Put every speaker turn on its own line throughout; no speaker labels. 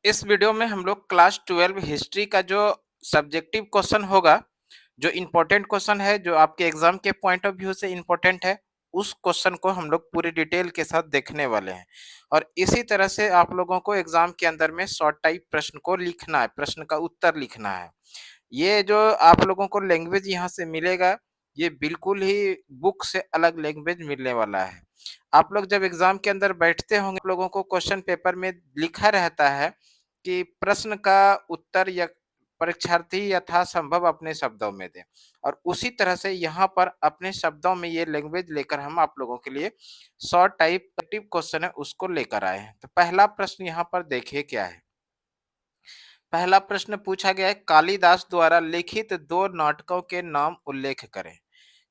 इस वीडियो में हम लोग क्लास 12 हिस्ट्री का जो सब्जेक्टिव क्वेश्चन होगा, जो इम्पोर्टेंट क्वेश्चन है, जो आपके एग्जाम के पॉइंट ऑफ व्यू से इम्पोर्टेंट है, उस क्वेश्चन को हम लोग पूरी डिटेल के साथ देखने वाले हैं। और इसी तरह से आप लोगों को एग्जाम के अंदर में शॉर्ट टाइप प्रश्न को लिखना है, प्रश्न का उत्तर लिखना है। ये जो आप लोगों को लैंग्वेज यहाँ से मिलेगा, ये बिल्कुल ही बुक से अलग लैंग्वेज मिलने वाला है। आप लोग जब एग्जाम के अंदर बैठते होंगे, आप लोगों को क्वेश्चन पेपर में लिखा रहता है कि प्रश्न का उत्तर या परीक्षार्थी यथासंभव अपने शब्दों में दें। और उसी तरह से यहाँ पर अपने शब्दों में ये लैंग्वेज लेकर हम आप लोगों के लिए शॉर्ट टाइप क्वेश्चन है उसको लेकर आए हैं। तो पहला प्रश्न यहाँ पर देखिए क्या है। पहला प्रश्न पूछा गया है, कालिदास द्वारा लिखित दो नाटकों के नाम उल्लेख करें।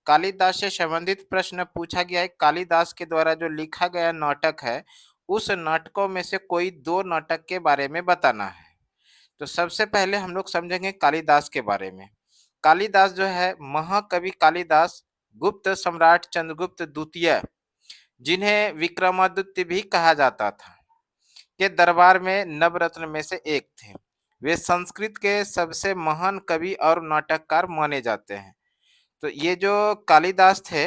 कालिदास से संबंधित प्रश्न पूछा गया है। कालिदास के द्वारा जो लिखा गया नाटक है, उस नाटकों में से कोई दो नाटक के बारे में बताना है। तो सबसे पहले हम लोग समझेंगे कालिदास के बारे में। कालिदास जो है, महाकवि कालिदास गुप्त सम्राट चंद्रगुप्त द्वितीय, जिन्हें विक्रमादित्य भी कहा जाता था, के दरबार में नवरत्न में से एक थे। वे संस्कृत के सबसे महान कवि और नाटककार माने जाते हैं। तो ये जो कालिदास थे,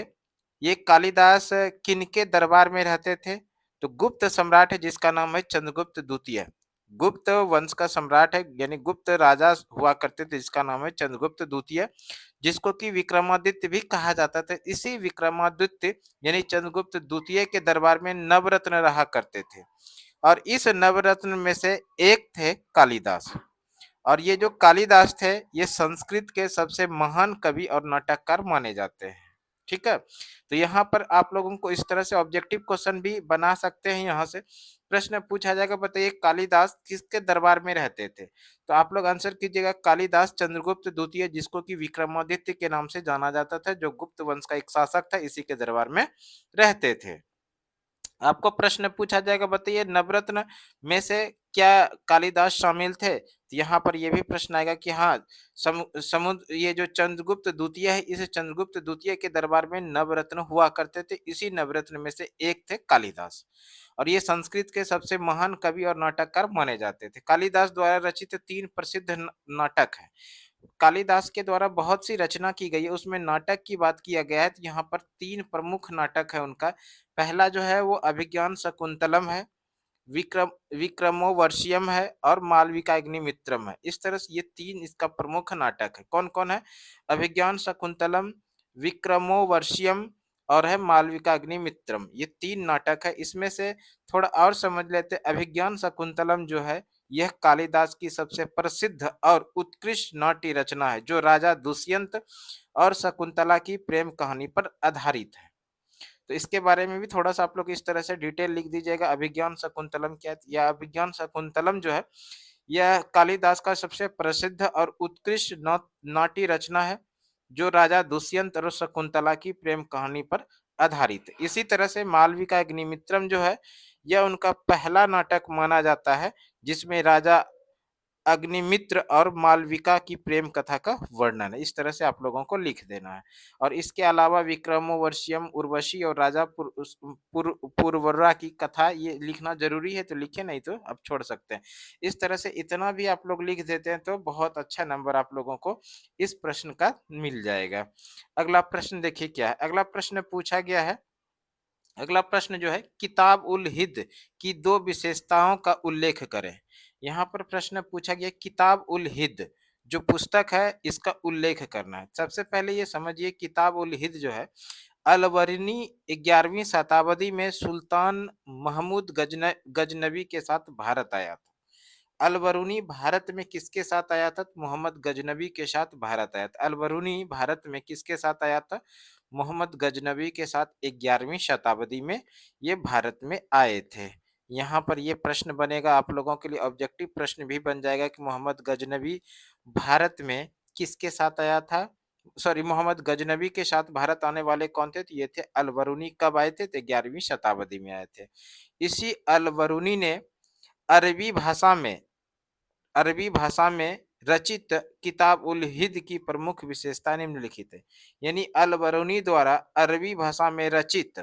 ये कालिदास किनके दरबार में रहते थे? तो गुप्त सम्राट है जिसका नाम है चंद्रगुप्त द्वितीय। गुप्त वंश का सम्राट है, यानी गुप्त राजा हुआ करते थे जिसका नाम है चंद्रगुप्त द्वितीय, जिसको कि विक्रमादित्य भी कहा जाता था। इसी विक्रमादित्य यानी चंद्रगुप्त द्वितीय के दरबार में नवरत्न रहा करते थे, और इस नवरत्न में से एक थे कालिदास। और ये जो कालिदास थे, ये संस्कृत के सबसे महान कवि और नाटककार माने जाते हैं। ठीक है, तो यहाँ पर आप लोगों को इस तरह से ऑब्जेक्टिव क्वेश्चन भी बना सकते हैं। यहाँ से प्रश्न पूछा जाएगा, बताइए कालिदास किसके दरबार में रहते थे? तो आप लोग आंसर कीजिएगा, कालिदास चंद्रगुप्त द्वितीय, जिसको कि विक्रमादित्य के नाम से जाना जाता था, जो गुप्त वंश का एक शासक था, इसी के दरबार में रहते थे। आपको प्रश्न पूछा जाएगा, बताइए नवरत्न में से क्या कालिदास शामिल थे? तो यहाँ पर ये भी प्रश्न आएगा कि हाँ, समुद्र, ये जो चंद्रगुप्त द्वितीय है, इस चंद्रगुप्त द्वितीय के दरबार में नवरत्न हुआ करते थे। इसी नवरत्न में से एक थे कालिदास, और ये संस्कृत के सबसे महान कवि और नाटककार माने जाते थे। कालिदास द्वारा रचित तीन प्रसिद्ध नाटक है। कालिदास के द्वारा बहुत सी रचना की गई है, उसमें नाटक की बात किया गया है तो यहाँ पर तीन प्रमुख नाटक है उनका। पहला जो है वो अभिज्ञान शकुंतलम है, विक्रमोर्वशीयम है, और मालविका अग्निमित्रम है। इस तरह से ये तीन इसका प्रमुख नाटक है। कौन कौन है? अभिज्ञान शकुंतलम, विक्रमोर्वशीयम और है मालविका अग्निमित्रम। ये तीन नाटक है। इसमें से थोड़ा और समझ लेते हैं। अभिज्ञान शकुंतलम जो है, यह कालिदास की सबसे प्रसिद्ध और उत्कृष्ट नाट्य रचना है, जो राजा दुष्यंत और शकुंतला की प्रेम कहानी पर आधारित है। तो इसके बारे में भी थोड़ा-सा आप लोग इस तरह से डिटेल लिख दीजिएगा, अभिज्ञान शकुंतलम क्या है? या अभिज्ञान शकुंतलम जो है, यह कालिदास का सबसे प्रसिद्ध और उत्कृष्ट नाट्य रचना है, जो राजा दुष्यंत और शकुंतला की प्रेम कहानी पर आधारित है। इसी तरह से मालविका अग्निमित्रम जो है, यह उनका पहला नाटक माना जाता है, जिसमें राजा अग्निमित्र और मालविका की प्रेम कथा का वर्णन है। इस तरह से आप लोगों को लिख देना है। और इसके अलावा विक्रमोर्वशीयम, उर्वशी और राजा पुरवरा की कथा, ये लिखना जरूरी है, तो लिखे, नहीं तो आप छोड़ सकते हैं। इस तरह से इतना भी आप लोग लिख देते हैं तो बहुत अच्छा नंबर आप लोगों को इस प्रश्न का मिल जाएगा। अगला प्रश्न देखिए क्या है। अगला प्रश्न पूछा गया है, अगला प्रश्न जो है, किताब उल हिंद की दो विशेषताओं का उल्लेख करें। यहाँ पर प्रश्न पूछा गया, किताब उल हिंद जो पुस्तक है, इसका उल्लेख करना है। सबसे पहले ये समझिए, किताब उल हिंद जो है, अलवरनी 11वीं शताब्दी में सुल्तान महमूद गजनबी के साथ भारत आया था। अलबरूनी भारत में किसके साथ आया था? मोहम्मद गजनबी के साथ भारत आया था। अलबरूनी भारत में किसके साथ आया था? मोहम्मद गजनबी के साथ 11वीं शताब्दी में ये भारत में आए थे। यहाँ पर ये प्रश्न बनेगा आप लोगों के लिए, ऑब्जेक्टिव प्रश्न भी बन जाएगा कि मोहम्मद गजनबी भारत में किसके साथ आया था? सॉरी, मोहम्मद गजनबी के साथ भारत आने वाले कौन थे? तो ये थे अलबरूनी। कब आए थे? तो 11वीं शताब्दी में आए थे। इसी अलबरूनी ने अरबी भाषा में अरबी भाषा में रचित किताब उल हिंद की प्रमुख विशेषता निम्नलिखित है। यानी अल बरूनी द्वारा अरबी भाषा में रचित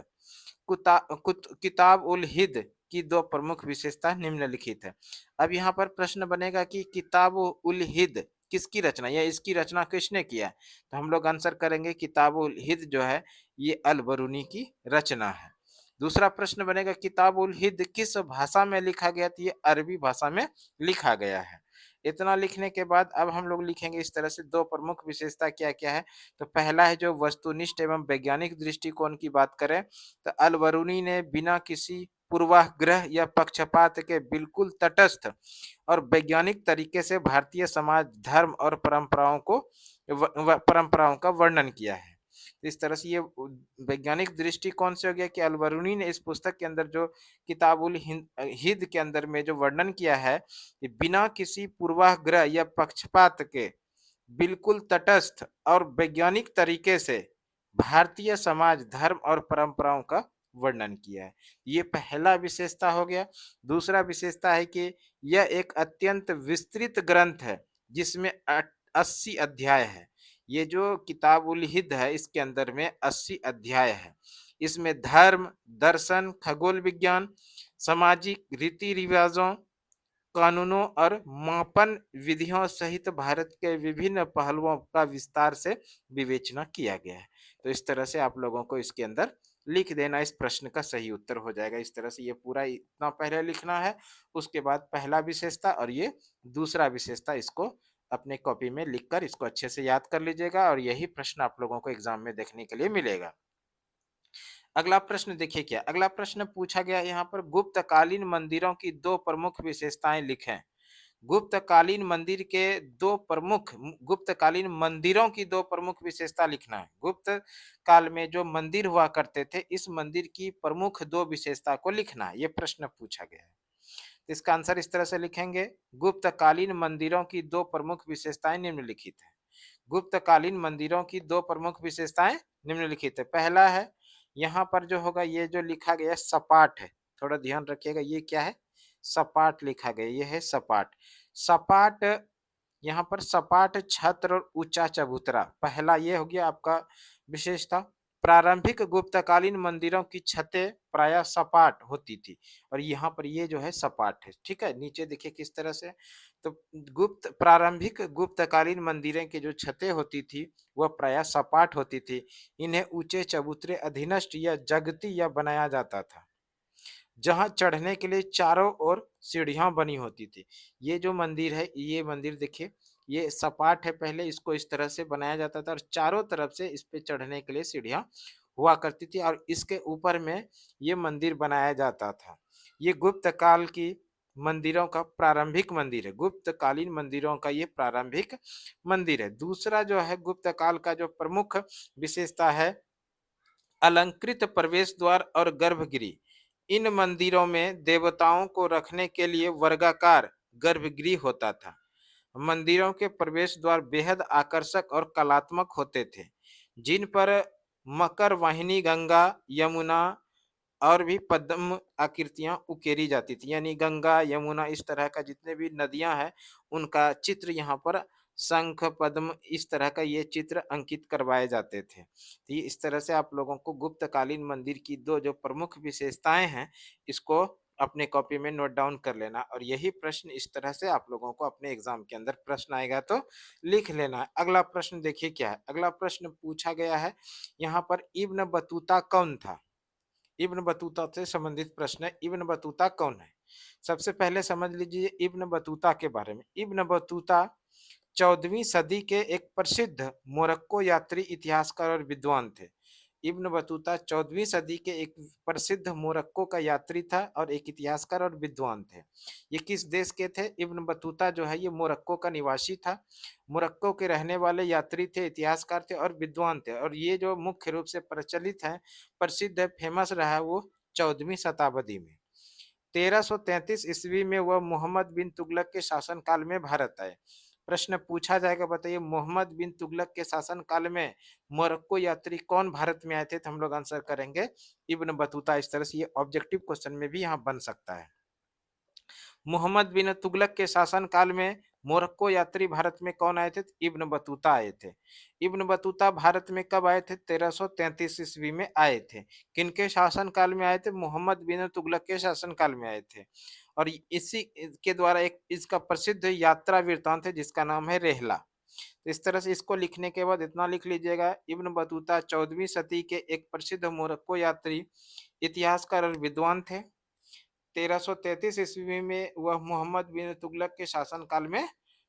किताब उल हिंद की दो प्रमुख विशेषता निम्नलिखित है। अब यहाँ पर प्रश्न बनेगा कि किताब उल हिंद किसकी रचना या इसकी रचना किसने किया है? तो हम लोग आंसर करेंगे किताब उल हिंद जो है ये अल बरूनी की रचना है। दूसरा प्रश्न बनेगा किताब उल हिंद किस भाषा में लिखा गया? तो ये अरबी भाषा में लिखा गया है। इतना लिखने के बाद अब हम लोग लिखेंगे इस तरह से दो प्रमुख विशेषता क्या-क्या है। तो पहला है जो वस्तुनिष्ठ एवं वैज्ञानिक दृष्टिकोण की बात करें तो अल बरूनी ने बिना किसी पूर्वाग्रह या पक्षपात के बिल्कुल तटस्थ और वैज्ञानिक तरीके से भारतीय समाज, धर्म और परंपराओं को परंपराओं का वर्णन किया है। तो इस तरह से ये वैज्ञानिक दृष्टिकोण से हो गया कि अल बरूनी ने इस पुस्तक के अंदर जो किताबुल हिंद के अंदर में जो वर्णन किया है कि बिना किसी पूर्वाग्रह या पक्षपात के बिल्कुल तटस्थ और वैज्ञानिक तरीके से भारतीय समाज, धर्म और परंपराओं का वर्णन किया है। ये पहला विशेषता हो गया। दूसरा विशेषता है कि यह एक अत्यंत विस्तृत ग्रंथ है जिसमें 80 अध्याय है। ये जो किताब उल हिंद है इसके अंदर में 80 अध्याय है। इसमें धर्म, दर्शन, खगोल विज्ञान, सामाजिक रीति रिवाजों, कानूनों और मापन विधियों सहित भारत के विभिन्न पहलुओं का विस्तार से विवेचना किया गया है। तो इस तरह से आप लोगों को इसके अंदर लिख देना इस प्रश्न का सही उत्तर हो जाएगा। इस तरह से ये पूरा इतना पहले लिखना है, उसके बाद पहला विशेषता और ये दूसरा विशेषता इसको अपने कॉपी में लिखकर इसको अच्छे से याद कर लीजिएगा और यही प्रश्न आप लोगों को एग्जाम में देखने के लिए मिलेगा। अगला प्रश्न देखिए क्या अगला प्रश्न पूछा गया यहाँ पर गुप्तकालीन मंदिरों की दो प्रमुख विशेषताएं लिखें। गुप्तकालीन मंदिर के दो प्रमुख गुप्तकालीन मंदिरों की दो प्रमुख विशेषता लिखना है। गुप्त काल में जो मंदिर हुआ करते थे इस मंदिर की प्रमुख दो विशेषता को लिखना है। ये प्रश्न पूछा गया है। तो इसका आंसर इस तरह से लिखेंगे गुप्तकालीन मंदिरों की दो प्रमुख विशेषताएं निम्नलिखित है। गुप्तकालीन मंदिरों की दो प्रमुख विशेषताएं निम्नलिखित है। पहला है यहाँ पर जो होगा ये जो लिखा गया सपाट है। थोड़ा ध्यान रखिएगा ये क्या है? सपाट लिखा गया। ये है सपाट। सपाट यहाँ पर सपाट छत और ऊंचा चबूतरा पहला ये हो गया आपका विशेषता। प्रारंभिक गुप्तकालीन मंदिरों की छतें प्रायः सपाट होती थी और यहाँ पर ये जो है सपाट है। ठीक है, नीचे देखिए किस तरह से। तो प्रारंभिक गुप्तकालीन मंदिरें की जो छतें होती थी वह प्रायः सपाट होती थी। इन्हें ऊंचे चबूतरे अधीनस्थ या जगती या बनाया जाता था जहां चढ़ने के लिए चारों ओर सीढ़ियां बनी होती थी। ये जो मंदिर है ये मंदिर देखिए ये सपाट है। पहले इसको इस तरह से बनाया जाता था और चारों तरफ से इस पे चढ़ने के लिए सीढ़ियां हुआ करती थी और इसके ऊपर में ये मंदिर बनाया जाता था। ये गुप्त काल की मंदिरों का प्रारंभिक मंदिर है। गुप्तकालीन मंदिरों का ये प्रारंभिक मंदिर है। दूसरा जो है गुप्त काल का जो प्रमुख विशेषता है अलंकृत प्रवेश द्वार और गर्भगृह। इन मंदिरों में देवताओं को रखने के लिए वर्गाकार गर्भगृह होता था। मंदिरों के प्रवेश द्वार बेहद आकर्षक और कलात्मक होते थे जिन पर मकर वाहिनी, गंगा, यमुना और भी पद्म आकृतियां उकेरी जाती थी। यानी गंगा, यमुना इस तरह का जितने भी नदियां हैं उनका चित्र यहाँ पर शंख, पद्म इस तरह का ये चित्र अंकित करवाए जाते थे। तो ये इस तरह से आप लोगों को गुप्तकालीन मंदिर की दो जो प्रमुख विशेषताएं हैं इसको अपने कॉपी में नोट डाउन कर लेना और यही प्रश्न इस तरह से आप लोगों को अपने एग्जाम के अंदर प्रश्न आएगा तो लिख लेना है। अगला प्रश्न देखिए क्या है। अगला प्रश्न पूछा गया है यहाँ पर इब्न बतूता कौन था? इब्न बतूता से संबंधित प्रश्न है। इब्न बतूता कौन है? सबसे पहले समझ लीजिए इब्न बतूता के बारे में। इब्न बतूता 14वीं सदी के एक प्रसिद्ध मोरक्को यात्री, इतिहासकार और विद्वान थे। इब्न बतूता 14वीं सदी के एक प्रसिद्ध मोरक्को का यात्री था और एक इतिहासकार और विद्वान थे। ये किस देश के थे? इब्न बतूता जो है ये मोरक्को का निवासी था। मोरक्को के रहने वाले यात्री थे, इतिहासकार थे और विद्वान थे और ये जो मुख्य रूप से प्रचलित है, प्रसिद्ध है, फेमस रहा है वो 14वीं शताब्दी में। 1333 ईस्वी में वह मोहम्मद बिन तुगलक के शासनकाल में भारत आए। प्रश्न पूछा जाएगा, बताइए मोहम्मद बिन तुगलक के शासनकाल में मोरक्को यात्री कौन भारत में आए थे? तो हम लोग आंसर करेंगे इब्न बतूता। इस तरह से ये ऑब्जेक्टिव क्वेश्चन में भी यहाँ बन सकता है। मोहम्मद बिन तुगलक के शासनकाल में मोरक्को यात्री भारत में कौन आए थे? इब्न बतूता आए थे। इब्न बतूता भारत में कब आए थे? 1333 ईस्वी में आए थे। किनके शासन काल में आए थे? मोहम्मद बिन तुगलक के शासन काल में आए थे। और इसी के द्वारा एक इसका प्रसिद्ध यात्रा वृत्तांत है जिसका नाम है रेहला। तो इस तरह से इसको लिखने के बाद इतना लिख लीजिएगा, इब्न बतूता 14वीं सदी के एक प्रसिद्ध मोरक्को यात्री, इतिहासकार और विद्वान थे। 1333 ईस्वी में वह मोहम्मद बिन तुगलक के शासनकाल में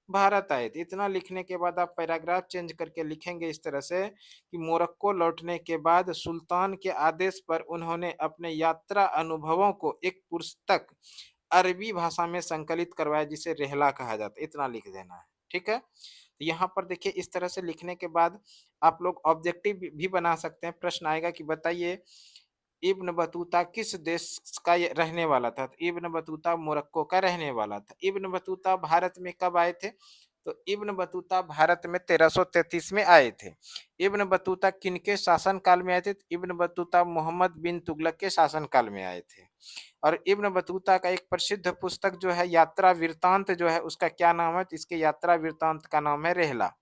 भारत आए थे। इतना लिखने के बाद आप पैराग्राफ चेंज करके लिखेंगे इस तरह से कि मोरक्को लौटने के बाद सुल्तान के आदेश पर उन्होंने अपने यात्रा अनुभवों को एक पुस्तक अरबी भाषा में संकलित करवाया जिसे रेहला कहा जाता है। इतना लिख देना है, ठीक है। तो यहाँ पर देखिए इस तरह से लिखने के बाद आप लोग ऑब्जेक्टिव भी बना सकते हैं। प्रश्न आएगा कि बताइए इब्न बतूता किस देश का रहने वाला था? तो इब्न बतूता मोरक्को का रहने वाला था। इब्न बतूता भारत में कब आए थे? तो इब्न बतूता भारत में 1333 में आए थे। इब्न बतूता किनके शासन काल में आए थे? इब्न बतूता मोहम्मद बिन तुगलक के शासन काल में आए थे। और इब्न बतूता का एक प्रसिद्ध पुस्तक जो है यात्रा वृत्तांत जो है उसका क्या नाम है? तो इसके यात्रा वृत्तांत का नाम है रेहला।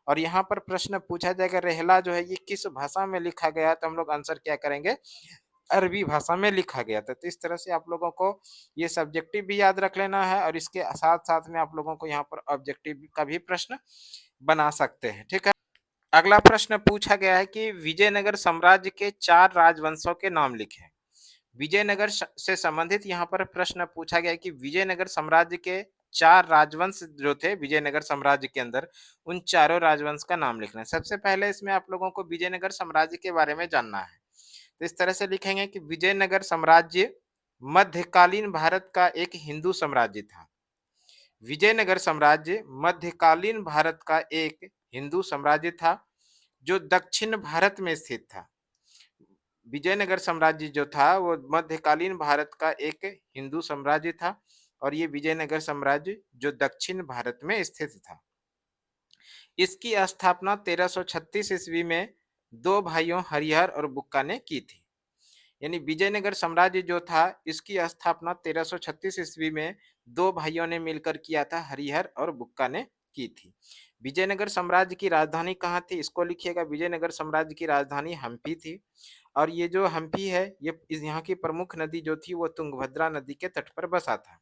और यहाँ पर प्रश्न पूछा जाएगा रेहला जो है ये किस भाषा में लिखा गया है? तो हम लोग आंसर क्या करेंगे? अरबी भाषा में लिखा गया था। तो इस तरह से आप लोगों को ये सब्जेक्टिव भी याद रख लेना है और इसके साथ-साथ में आप लोगों को यहाँ पर ऑब्जेक्टिव का भी प्रश्न बना सकते हैं, ठीक है। अगला प्रश्न पूछा गया है कि विजयनगर साम्राज्य के 4 राजवंशों के नाम लिखें। विजयनगर से संबंधित यहाँ पर प्रश्न पूछा गया है कि विजयनगर साम्राज्य के 4 राजवंश जो थे विजयनगर साम्राज्य के अंदर, उन चारों राजवंश का नाम लिखना है। सबसे पहले इसमें आप लोगों को विजयनगर साम्राज्य के बारे में जानना है। तो इस तरह से लिखेंगे कि विजयनगर साम्राज्य मध्यकालीन भारत का एक हिंदू साम्राज्य था। विजयनगर साम्राज्य मध्यकालीन भारत का एक हिंदू साम्राज्य था जो दक्षिण भारत में स्थित था। विजयनगर साम्राज्य जो था वो मध्यकालीन भारत का एक हिंदू साम्राज्य था और ये विजयनगर साम्राज्य जो दक्षिण भारत में स्थित था। इसकी स्थापना 1336 ईस्वी में दो भाइयों हरिहर और बुक्का ने की थी। यानी विजयनगर साम्राज्य जो था इसकी स्थापना 1336 ईस्वी में दो भाइयों ने मिलकर किया था, हरिहर और बुक्का ने की थी। विजयनगर साम्राज्य की राजधानी कहाँ थी? इसको लिखिएगा, विजयनगर साम्राज्य की राजधानी हम्पी थी। और ये जो हम्पी है ये यहाँ की प्रमुख नदी जो थी वो तुंगभद्रा नदी के तट पर बसा था।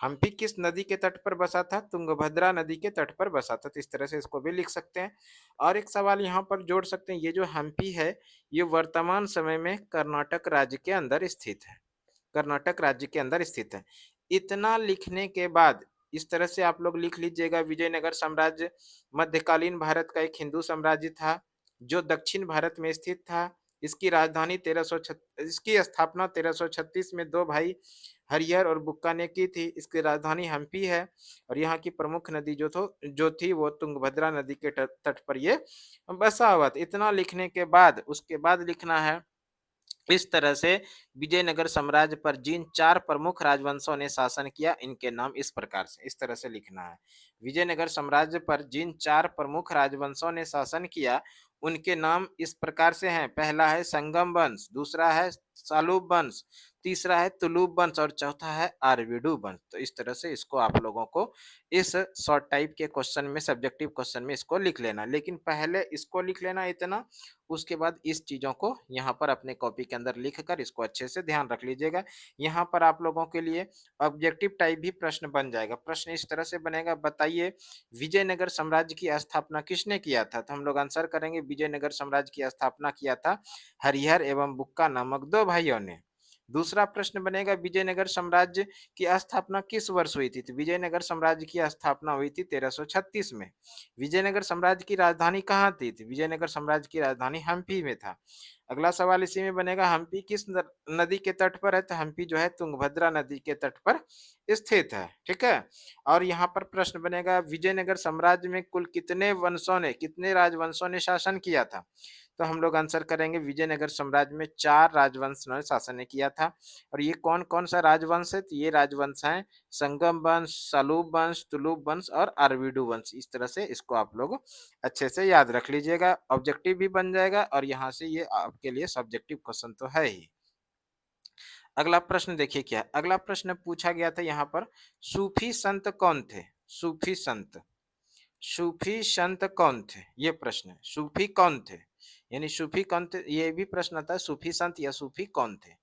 हम्पी किस नदी के तट पर बसा था? तुंगभद्रा नदी के तट पर बसा था। तो इस तरह से इसको भी लिख सकते हैं। और एक सवाल यहाँ पर जोड़ सकते हैं, ये जो हम्पी है ये वर्तमान समय में कर्नाटक राज्य के अंदर स्थित है। कर्नाटक राज्य के अंदर स्थित है। इतना लिखने के बाद इस तरह से आप लोग लिख लीजिएगा, विजयनगर साम्राज्य मध्यकालीन भारत का एक हिंदू साम्राज्य था जो दक्षिण भारत में स्थित था। इसकी राजधानी इसकी स्थापना 1336 में दो भाई हरिहर और बुक्का ने की थी। इसकी राजधानी हम्पी है और यहाँ की प्रमुख नदी जो थी वो तुंगभद्रा नदी के तट पर ये बसा हुआ था। इतना लिखने के बाद उसके बाद लिखना है इस तरह से विजयनगर साम्राज्य पर जिन 4 प्रमुख राजवंशों ने शासन किया इनके नाम इस प्रकार से इस तरह से लिखना है। विजयनगर साम्राज्य पर जिन 4 प्रमुख राजवंशों ने शासन किया उनके नाम इस प्रकार से हैं। पहला है संगम वंश, दूसरा है सालूब वंश, तीसरा है तुलुब वंश और चौथा है आरविडु वंश। तो इस तरह से इसको आप लोगों को इस शॉर्ट टाइप के क्वेश्चन में सब्जेक्टिव क्वेश्चन में इसको लिख लेना। लेकिन पहले इसको लिख लेना इतना, उसके बाद इस चीज़ों को यहाँ पर अपने कॉपी के अंदर लिख कर इसको अच्छे से ध्यान रख लीजिएगा। यहाँ पर आप लोगों के लिए ऑब्जेक्टिव टाइप भी प्रश्न बन जाएगा। प्रश्न इस तरह से बनेगा, बताइए विजयनगर साम्राज्य की स्थापना किसने किया था? तो हम लोग आंसर करेंगे विजयनगर साम्राज्य की स्थापना किया था हरिहर एवं बुक्का नामक दो भाइयों ने। दूसरा प्रश्न बनेगा विजयनगर साम्राज्य की स्थापना किस वर्ष हुई थी? तो विजयनगर साम्राज्य की स्थापना हुई थी 1336 में। विजयनगर साम्राज्य की राजधानी कहाँ थी? तो विजयनगर साम्राज्य की राजधानी हम्पी में था। अगला सवाल इसी में बनेगा, हम्पी किस नदी के तट पर है? तो हम्पी जो है तुंगभद्रा नदी के तट पर स्थित है, ठीक है। और यहाँ पर प्रश्न बनेगा विजयनगर साम्राज्य में कुल कितने राजवंशों ने शासन किया था? तो हम लोग आंसर करेंगे विजयनगर साम्राज्य में 4 राजवंश ने शासन किया था। और ये कौन कौन सा राजवंश है? तो ये राजवंश हैं संगम वंश, सलूब वंश, तुलुब वंश और आरविडु वंश। इस तरह से इसको आप लोग अच्छे से याद रख लीजिएगा, ऑब्जेक्टिव भी बन जाएगा और यहाँ से ये आपके लिए सब्जेक्टिव क्वेश्चन तो है ही। अगला प्रश्न देखिए क्या है? अगला प्रश्न पूछा गया था यहाँ पर, सूफी संत कौन थे? सूफी संत। सूफी संत कौन थे, ये प्रश्न है। सूफी कौन थे, यानी सूफी कौन थे, ये भी प्रश्न आता है, सूफी संत या सूफी कौन थे।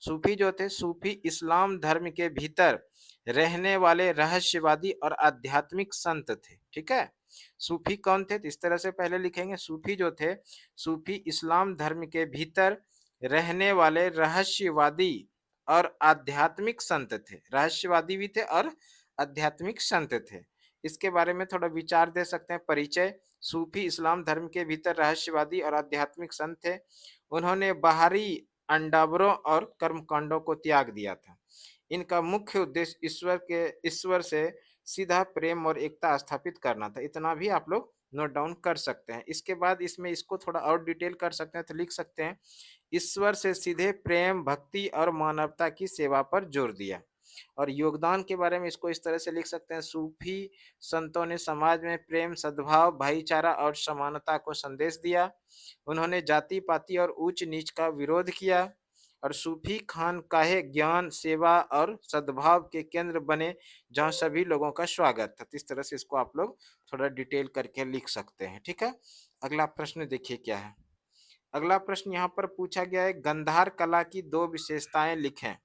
सूफी जो थे, सूफी इस्लाम धर्म के भीतर रहने वाले रहस्यवादी और आध्यात्मिक संत थे। ठीक है, सूफी कौन थे, तो इस तरह से पहले लिखेंगे, सूफी जो थे, सूफी इस्लाम धर्म के भीतर रहने वाले रहस्यवादी और आध्यात्मिक संत थे। रहस्यवादी भी थे और आध्यात्मिक संत थे। इसके बारे में थोड़ा विचार दे सकते हैं। परिचय, सूफी इस्लाम धर्म के भीतर रहस्यवादी और आध्यात्मिक संत थे। उन्होंने बाहरी अंडावरों और कर्मकांडों को त्याग दिया था। इनका मुख्य उद्देश्य ईश्वर से सीधा प्रेम और एकता स्थापित करना था। इतना भी आप लोग नोट डाउन कर सकते हैं। इसके बाद इसमें इसको थोड़ा और डिटेल कर सकते हैं, तो लिख सकते हैं, ईश्वर से सीधे प्रेम, भक्ति और मानवता की सेवा पर जोर दिया। और योगदान के बारे में इसको इस तरह से लिख सकते हैं, सूफी संतों ने समाज में प्रेम, सद्भाव, भाईचारा और समानता को संदेश दिया। उन्होंने जाति पाति और ऊंच नीच का विरोध किया। और सूफी खानकाहे ज्ञान, सेवा और सद्भाव के केंद्र बने, जहां सभी लोगों का स्वागत था। इस तरह से इसको आप लोग थोड़ा डिटेल करके लिख सकते हैं। ठीक है, अगला प्रश्न देखिए क्या है। अगला प्रश्न यहाँ पर पूछा गया है, गंधार कला की दो विशेषताएं लिखें।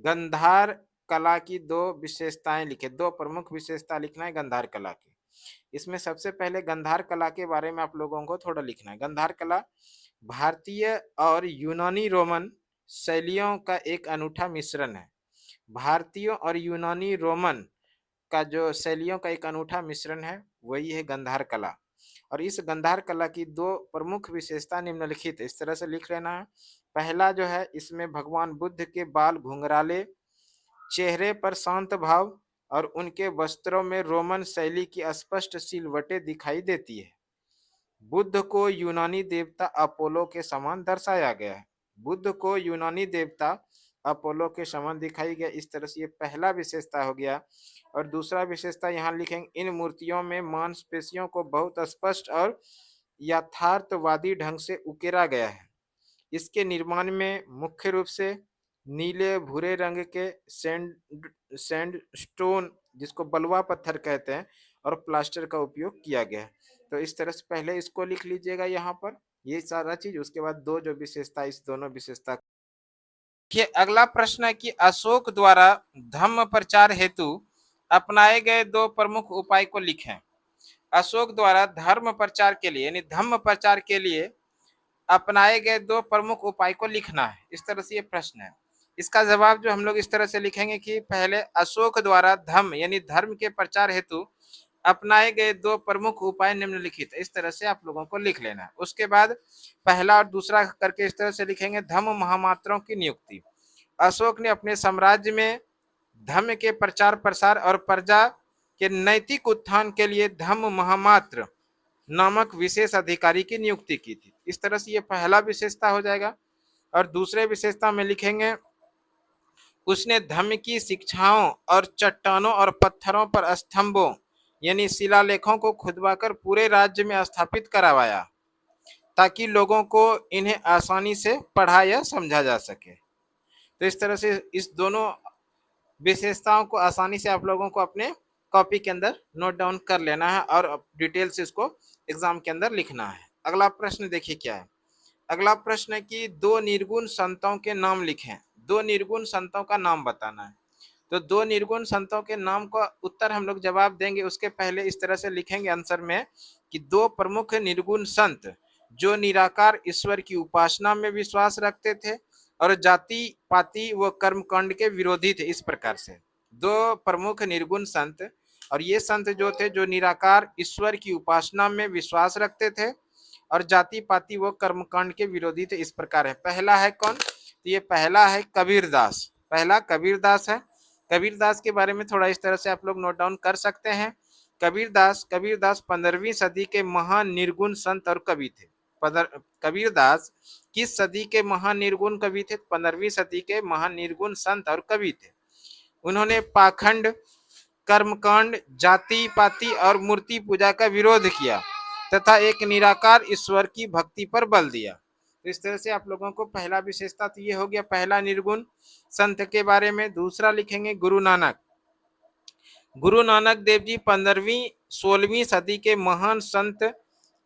गंधार कला की दो विशेषताएं लिखें। दो प्रमुख विशेषता लिखना है गंधार कला की। इसमें सबसे पहले गंधार कला के बारे में आप लोगों को थोड़ा लिखना है। गंधार कला भारतीय और यूनानी रोमन शैलियों का एक अनूठा मिश्रण है। भारतीय और यूनानी रोमन का जो शैलियों का एक अनूठा मिश्रण है, वही है गंधार कला। और इस गंधार कला की दो प्रमुख विशेषता निम्नलिखित है। इस तरह से लिख लेना है। पहला जो है, इसमें भगवान बुद्ध के बाल घुंघराले, चेहरे पर शांत भाव और उनके वस्त्रों में रोमन शैली की स्पष्ट सिलवटें दिखाई देती है। बुद्ध को यूनानी देवता अपोलो के समान दर्शाया गया है। बुद्ध को यूनानी देवता अपोलो के समान दिखाई गया। इस तरह से ये पहला विशेषता हो गया। और दूसरा विशेषता यहाँ लिखेंगे, इन मूर्तियों में मांसपेशियों को बहुत स्पष्ट और यथार्थवादी ढंग से उकेरा गया है। इसके निर्माण में मुख्य रूप से नीले भूरे रंग के सैंडस्टोन, जिसको बलुआ पत्थर कहते हैं, और प्लास्टर का उपयोग किया गया है। तो इस तरह से पहले इसको लिख लीजिएगा यहाँ पर, ये सारा चीज। उसके बाद दो जो विशेषता, इस दोनों विशेषता। देखिए, अगला प्रश्न है कि अशोक द्वारा धम्म प्रचार हेतु अपनाए गए दो प्रमुख उपाय को लिखें। अशोक द्वारा धर्म प्रचार के लिए, यानी धम्म प्रचार के लिए अपनाए गए दो प्रमुख उपाय को लिखना है। इस तरह से ये प्रश्न है। इसका जवाब जो हम लोग इस तरह से लिखेंगे कि पहले अशोक द्वारा धम्म यानी धर्म के प्रचार हेतु अपनाए गए दो प्रमुख उपाय निम्नलिखित। इस तरह से आप लोगों को लिख लेना है। उसके बाद पहला और दूसरा करके इस तरह से लिखेंगे, धम्म महामात्रों की नियुक्ति। अशोक ने अपने साम्राज्य में धम्म के प्रचार प्रसार और प्रजा के नैतिक उत्थान के लिए धम्म महामात्र नामक विशेष अधिकारी की नियुक्ति की थी। इस तरह से ये पहला विशेषता हो जाएगा। और दूसरे विशेषता में लिखेंगे, उसने धम्म की शिक्षाओं और चट्टानों और पत्थरों पर स्तंभों यानी शिलालेखों को खुदवाकर पूरे राज्य में स्थापित करवाया, ताकि लोगों को इन्हें आसानी से पढ़ा या समझा जा सके। तो इस तरह से इस दोनों विशेषताओं को आसानी से आप लोगों को अपने कॉपी के अंदर नोट डाउन कर लेना है और डिटेल से इसको एग्जाम के अंदर लिखना है। अगला प्रश्न देखिए क्या है। अगला प्रश्न है कि दो निर्गुण संतों के नाम लिखें। दो निर्गुण संतों का नाम बताना है। तो दो निर्गुण संतों के नाम का उत्तर हम लोग जवाब देंगे, उसके पहले इस तरह से लिखेंगे आंसर में कि दो प्रमुख निर्गुण संत जो निराकार ईश्वर की उपासना में विश्वास रखते थे और जाति पाति व कर्मकांड के विरोधी थे। इस प्रकार से दो प्रमुख निर्गुण संत, और ये संत जो थे जो निराकार ईश्वर की उपासना में विश्वास रखते थे और जाति पाति व कर्मकांड के विरोधी थे। इस प्रकार है। पहला है कौन, तो ये पहला है कबीरदास। पहला कबीरदास है। कबीरदास के बारे में थोड़ा इस तरह से आप लोग नोट डाउन कर सकते हैं। कबीरदास 15वीं सदी के महान निर्गुण संत और कवि थे। कबीरदास किस सदी के महान निर्गुण कवि थे? 15वीं सदी के महान निर्गुण संत और कवि थे। उन्होंने पाखंड, कर्मकांड, जाति पाति और मूर्ति पूजा का विरोध किया तथा एक निराकार ईश्वर की भक्ति पर बल दिया। तो इस तरह से आप लोगों को पहला विशेषता तो ये हो गया, पहला निर्गुण संत के बारे में। दूसरा लिखेंगे गुरु नानक। गुरु नानक देव जी 15वीं-16वीं सदी के महान संत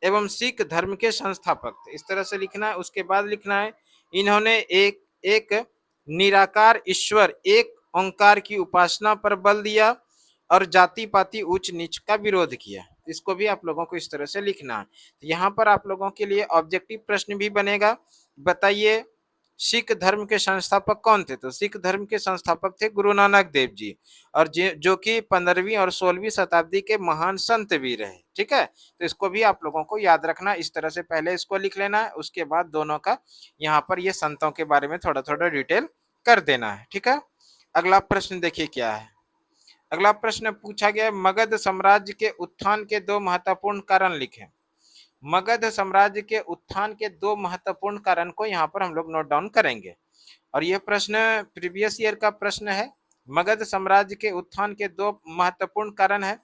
एवं सिख धर्म के संस्थापक थे। इस तरह से लिखना है। उसके बाद लिखना है, इन्होंने एक एक निराकार ईश्वर, एक ओंकार की उपासना पर बल दिया और जाति पाति उच्च नीच का विरोध किया। इसको भी आप लोगों को इस तरह से लिखना है। तो यहाँ पर आप लोगों के लिए ऑब्जेक्टिव प्रश्न भी बनेगा। बताइए सिख धर्म के संस्थापक कौन थे? तो सिख धर्म के संस्थापक थे गुरु नानक देव जी, और जो कि 15वीं और 16वीं शताब्दी के महान संत भी रहे। ठीक है, तो इसको भी आप लोगों को याद रखना। इस तरह से पहले इसको लिख लेना है, उसके बाद दोनों का यहाँ पर ये संतों के बारे में थोड़ा थोड़ा डिटेल कर देना है। ठीक है, अगला प्रश्न देखिए क्या है। अगला प्रश्न पूछा गया, मगध साम्राज्य के उत्थान के दो महत्वपूर्ण कारण लिखें। मगध साम्राज्य के उत्थान के दो महत्वपूर्ण कारण को यहाँ पर हम लोग नोट डाउन करेंगे, और यह प्रश्न प्रीवियस ईयर का प्रश्न है। मगध साम्राज्य के उत्थान के दो महत्वपूर्ण कारण है।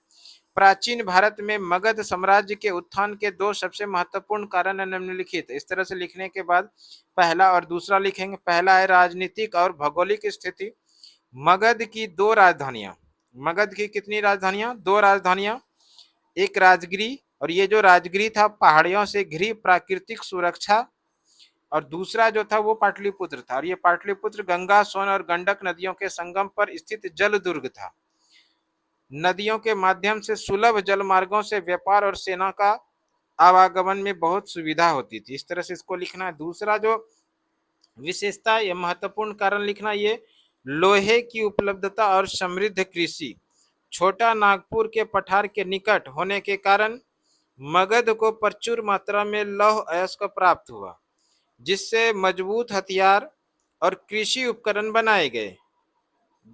प्राचीन भारत में मगध साम्राज्य के उत्थान के दो सबसे महत्वपूर्ण कारण निम्नलिखित। इस तरह से लिखने के बाद पहला और दूसरा लिखेंगे। पहला है राजनीतिक और भौगोलिक स्थिति। मगध की दो राजधानियां, मगध की कितनी राजधानियां? दो राजधानियां, एक राजगिरी, और ये जो राजगिरी था पहाड़ियों से घिरी प्राकृतिक सुरक्षा, और दूसरा जो था वो पाटलिपुत्र था। और ये पाटलिपुत्र गंगा, सोन और गंडक नदियों के संगम पर स्थित जल दुर्ग था। नदियों के माध्यम से सुलभ जल मार्गों से व्यापार और सेना का आवागमन में बहुत सुविधा होती थी। इस तरह से इसको लिखना है। दूसरा जो विशेषता, ये महत्वपूर्ण कारण लिखना, ये लोहे की उपलब्धता और समृद्ध कृषि। छोटा नागपुर के पठार के निकट होने के कारण मगध को प्रचुर मात्रा में लौह अयस्क प्राप्त हुआ, जिससे मजबूत हथियार और कृषि उपकरण बनाए गए।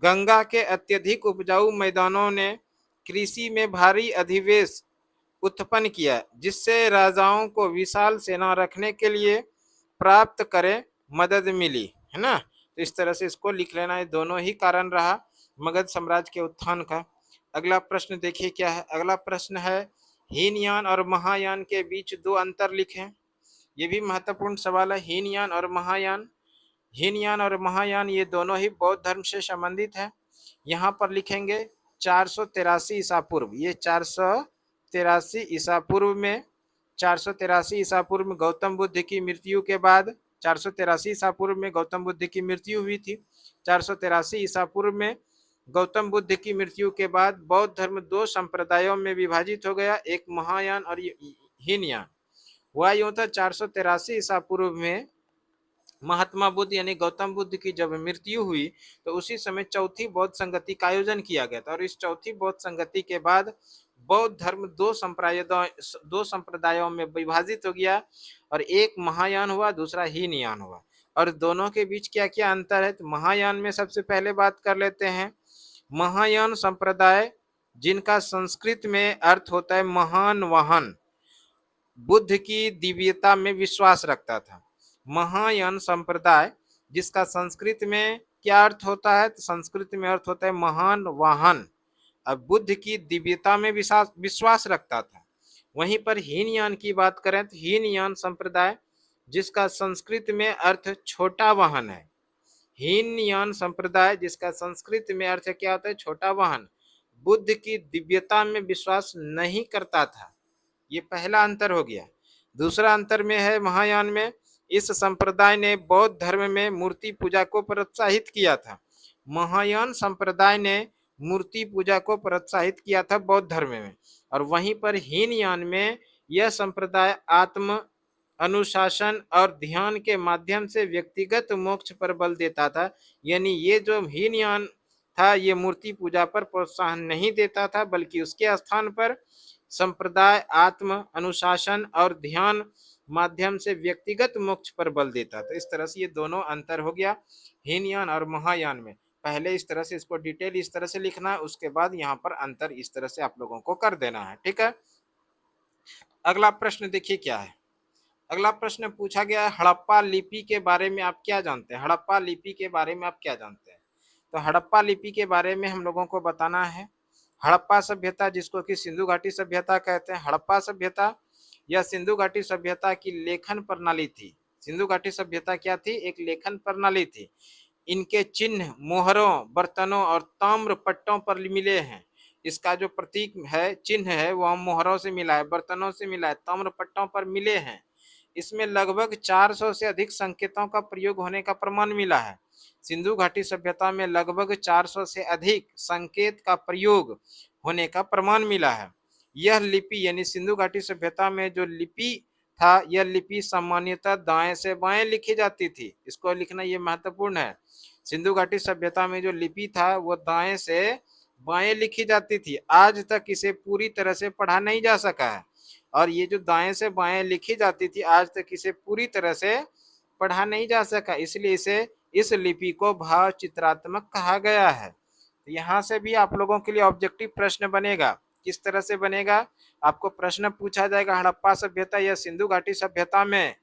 गंगा के अत्यधिक उपजाऊ मैदानों ने कृषि में भारी अधिवेश उत्पन्न किया, जिससे राजाओं को विशाल सेना रखने के लिए प्राप्त करे मदद मिली, है ना। तो इस तरह से इसको लिख लेना है। दोनों ही कारण रहा मगध साम्राज्य के उत्थान का। अगला प्रश्न देखिए क्या है। अगला प्रश्न है, हीनयान और महायान के बीच दो अंतर लिखें। ये भी महत्वपूर्ण सवाल है, हीनयान और महायान। हीनयान और महायान ये दोनों ही बौद्ध धर्म से संबंधित है। यहाँ पर लिखेंगे 483 ईसा पूर्व। ये 483 ईसा पूर्व में, 483 ईसा पूर्व में गौतम बुद्ध की मृत्यु के बाद, 483 ईसा पूर्व में गौतम बुद्ध की मृत्यु हुई थी। 483 ईसा पूर्व में गौतम बुद्ध की मृत्यु के बाद बौद्ध धर्म दो संप्रदायों में विभाजित हो गया, एक महायान और हीनयान। हुआ यूं था, 483 ईसा पूर्व में महात्मा बुद्ध यानी गौतम बुद्ध की जब मृत्यु हुई तो उसी समय चौथी बौद्ध संगति का आयोजन किया गया था, और इस चौथी बौद्ध संगति के बाद बौद्ध धर्म दो संप्रदायों में विभाजित हो गया, और एक महायान हुआ, दूसरा हीनयान हुआ। और दोनों के बीच क्या क्या अंतर है? तो महायान में सबसे पहले बात कर लेते हैं। महायान संप्रदाय, जिनका संस्कृत में अर्थ होता है महान वाहन, बुद्ध की दिव्यता में विश्वास रखता था। महायान संप्रदाय, जिसका संस्कृत में क्या अर्थ होता है? तो संस्कृत में अर्थ होता है महान वाहन, अब बुद्ध की दिव्यता में विश्वास रखता था। वहीं पर हीनयान की बात करें तो हीनयान संप्रदाय, जिसका संस्कृत में अर्थ छोटा वाहन है। हीनयान संप्रदाय, जिसका संस्कृत में अर्थ क्या होता है? छोटा वाहन, बुद्ध की दिव्यता में विश्वास नहीं करता था। ये पहला अंतर हो गया। दूसरा अंतर में है महायान में, इस संप्रदाय ने बौद्ध धर्म में मूर्ति पूजा को प्रोत्साहित किया था। महायान संप्रदाय ने मूर्ति पूजा को प्रोत्साहित किया था बौद्ध धर्म में, और वहीं पर हीनयान में यह संप्रदाय आत्म अनुशासन और ध्यान के माध्यम से व्यक्तिगत मोक्ष पर बल देता था। यानी ये जो हीनयान था, ये मूर्ति पूजा पर प्रोत्साहन नहीं देता था, बल्कि उसके स्थान पर संप्रदाय आत्म अनुशासन और ध्यान माध्यम से व्यक्तिगत मोक्ष पर बल देता था। इस तरह से ये दोनों अंतर हो गया हीनयान और महायान में। पहले इस तरह से इसको डिटेल इस तरह से लिखना है, उसके बाद यहाँ पर अंतर इस तरह से आप लोगों को कर देना है। ठीक है, अगला प्रश्न देखिए क्या है। अगला प्रश्न पूछा गया है, हड़प्पा लिपि के बारे में आप क्या जानते हैं? हड़प्पा लिपि के बारे में आप क्या जानते हैं? तो हड़प्पा लिपि के बारे में हम लोगों को बताना है। हड़प्पा सभ्यता, जिसको कि सिंधु घाटी सभ्यता कहते हैं, हड़प्पा सभ्यता या सिंधु घाटी सभ्यता की लेखन प्रणाली थी। सिंधु घाटी सभ्यता क्या थी? एक लेखन प्रणाली थी। इनके चिन्ह मोहरों, बर्तनों और ताम्र पट्टों पर मिले हैं। इसका जो प्रतीक है, चिन्ह है, वो हम मोहरों से मिला है, बर्तनों से मिला है, ताम्रपट्टों पर मिले हैं। इसमें लगभग 400 से अधिक संकेतों का प्रयोग होने का प्रमाण मिला है। सिंधु घाटी सभ्यता में लगभग 400 से अधिक संकेत का प्रयोग होने का प्रमाण मिला है। यह लिपि यानी सिंधु घाटी सभ्यता में जो लिपि था, यह लिपि सामान्यतः दाएं से बाएं लिखी जाती थी। इसको लिखना ये महत्वपूर्ण है। सिंधु घाटी सभ्यता में जो लिपि था वो दाएं से बाएं लिखी जाती थी। आज तक इसे पूरी तरह से पढ़ा नहीं जा सका है, और ये जो दाएं से बाएं लिखी जाती थी आज तक इसे पूरी तरह से पढ़ा नहीं जा सका, इसलिए इसे इस लिपि को भाव चित्रात्मक कहा गया है। यहाँ से भी आप लोगों के लिए ऑब्जेक्टिव प्रश्न बनेगा। किस तरह से बनेगा? आपको प्रश्न पूछा जाएगा, हड़प्पा सभ्यता या सिंधु घाटी सभ्यता में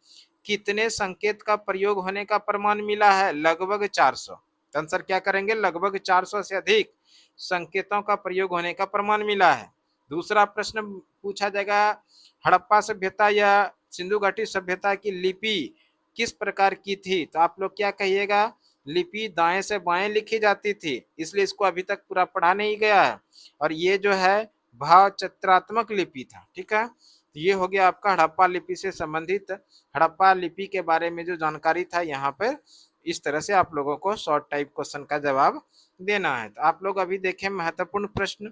कितने संकेत का प्रयोग होने का प्रमाण मिला है? लगभग 400। आंसर क्या करेंगे? लगभग 400 से अधिक संकेतों का प्रयोग होने का प्रमाण मिला है। दूसरा प्रश्न पूछा जाएगा, हड़प्पा सभ्यता या सिंधु घाटी सभ्यता की लिपि किस प्रकार की थी? तो आप लोग क्या कहिएगा? लिपि दाएं से बाएं लिखी जाती थी, इसलिए इसको अभी तक पूरा पढ़ा नहीं गया है। और ये जो है भाव चित्रात्मक लिपि था। ठीक है, तो ये हो गया आपका हड़प्पा लिपि से संबंधित हड़प्पा लिपि के बारे में जो जानकारी था। यहाँ पर इस तरह से आप लोगों को शॉर्ट टाइप क्वेश्चन का जवाब देना है। तो आप लोग अभी देखें महत्वपूर्ण प्रश्न,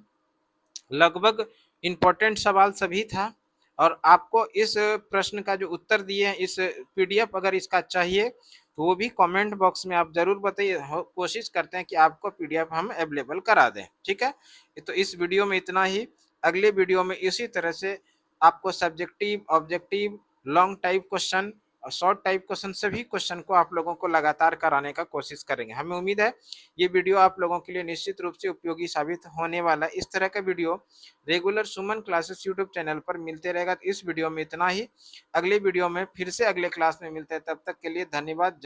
लगभग इम्पोर्टेंट सवाल सभी था, और आपको इस प्रश्न का जो उत्तर दिए हैं, इस पीडीएफ अगर इसका चाहिए तो वो भी कमेंट बॉक्स में आप जरूर बताइए। कोशिश करते हैं कि आपको पीडीएफ हम अवेलेबल करा दें। ठीक है, तो इस वीडियो में इतना ही। अगले वीडियो में इसी तरह से आपको subjective, objective, long type question और शॉर्ट टाइप क्वेश्चन, सभी क्वेश्चन को आप लोगों को लगातार कराने का कोशिश करेंगे। हमें उम्मीद है ये वीडियो आप लोगों के लिए निश्चित रूप से उपयोगी साबित होने वाला है। इस तरह का वीडियो रेगुलर सुमन क्लासेस यूट्यूब चैनल पर मिलते रहेगा। तो इस वीडियो में इतना ही। अगले वीडियो में फिर से अगले क्लास में मिलते हैं, तब तक के लिए धन्यवाद।